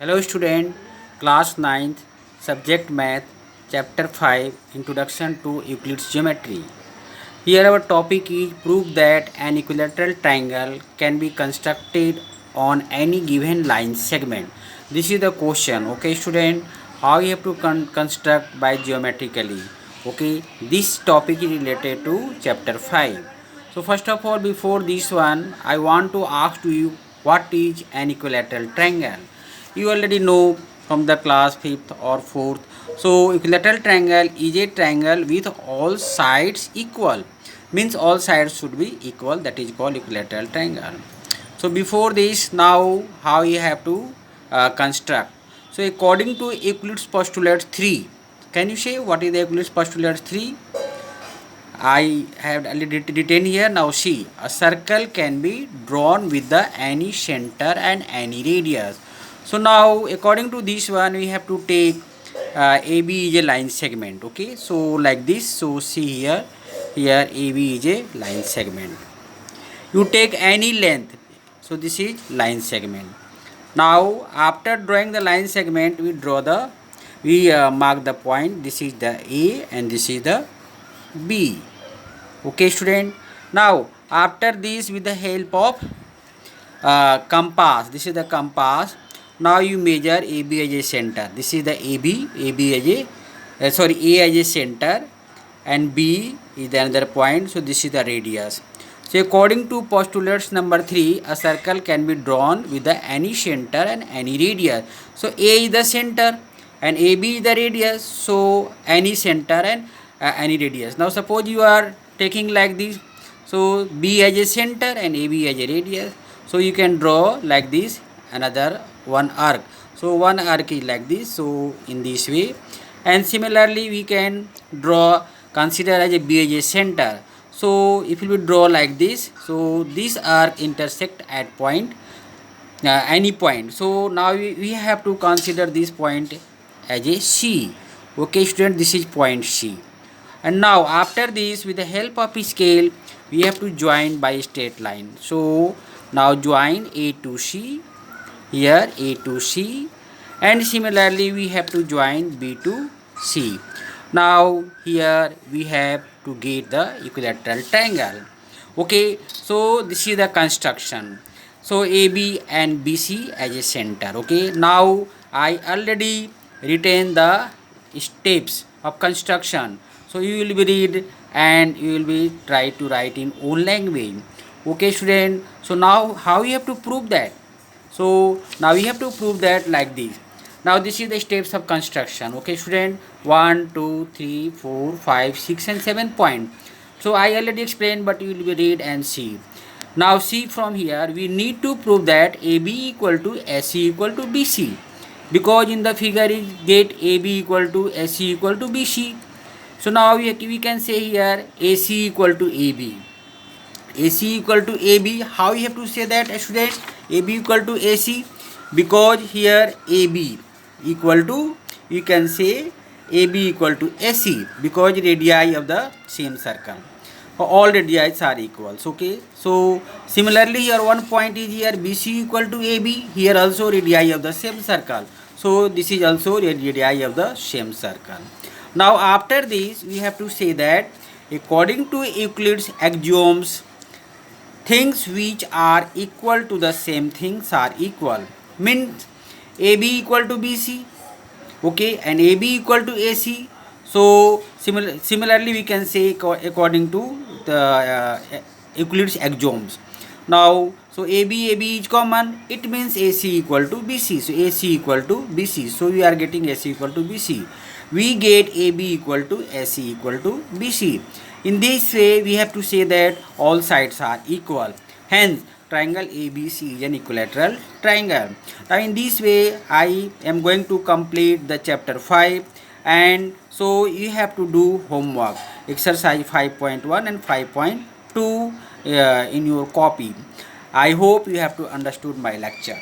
Hello student, class 9th, subject math, chapter 5, introduction to Euclid's geometry. Here our topic is prove that an equilateral triangle can be constructed on any given line segment. This is the question, okay student, how you have to construct by geometrically. Okay, this topic is related to chapter 5. So first of all, before this one, I want to ask to you what is an equilateral triangle. You already know from the class 5th or 4th. So equilateral triangle is a triangle with all sides equal, means all sides should be equal, that is called equilateral triangle. So before this, now how you have to construct. So according to Euclid's postulate 3, can you say what is the Euclid's postulate 3? I have written here. Now see, a circle can be drawn with the any center and any radius. So now according to this one, we have to take AB is a line segment. Okay, so like this. So see here, AB is a line segment. You take any length. So this is line segment. Now after drawing the line segment, we mark the point. This is the A and this is the B. Okay student, now after this, with the help of compass, this is the compass. Now you measure AB as a center. This is the AB as a A as a center, and B is the another point. So this is the radius. So according to postulates number 3, a circle can be drawn with the any center and any radius. So A is the center and AB is the radius. So any center and any radius. Now suppose you are taking like this. So B as a center and AB as a radius. So you can draw like this another one arc. So one arc is like this. So in this way, and similarly we can consider as a B as a center. So if you will draw like this, so this arc intersect at point any point. So now we have to consider this point as a C. Okay student, this is point C. And now after this, with the help of a scale, we have to join by a straight line. So now join A to C, here A to C, and similarly we have to join B to C. Now here we have to get the equilateral triangle. Okay, so this is the construction. So AB and BC as a center. Okay, now I already written the steps of construction. So you will be read and you will be try to write in own language. Okay student, so now how you have to prove that? So now we have to prove that like this. Now this is the steps of construction. Okay student, 1 2 3 4 5 6 and 7 point. So I already explained, but you will be read and see. Now see, from here we need to prove that AB equal to AC equal to BC, because in the figure is get AB equal to AC equal to BC. So now we can say here AC equal to AB. AC equal to AB. How you have to say that student? AB equal to AC, because here AB equal to, you can say AB equal to AC, because radii of the same circle. All radii are equal. Okay. So similarly here one point is here BC equal to AB. Here also radii of the same circle. So this is also radii of the same circle. Now after this, we have to say that according to Euclid's axioms, things which are equal to the same things are equal. Means AB equal to BC, okay, and AB equal to AC. So similarly we can say according to the Euclid's axioms. Now so AB is common, it means AC equal to BC. So AC equal to BC. So we are getting AC equal to BC. We get AB equal to AC equal to BC. In this way, we have to say that all sides are equal. Hence, triangle ABC is an equilateral triangle. Now, in this way, I am going to complete the chapter 5. And so, you have to do homework. Exercise 5.1 and 5.2 in your copy. I hope you have to understood my lecture.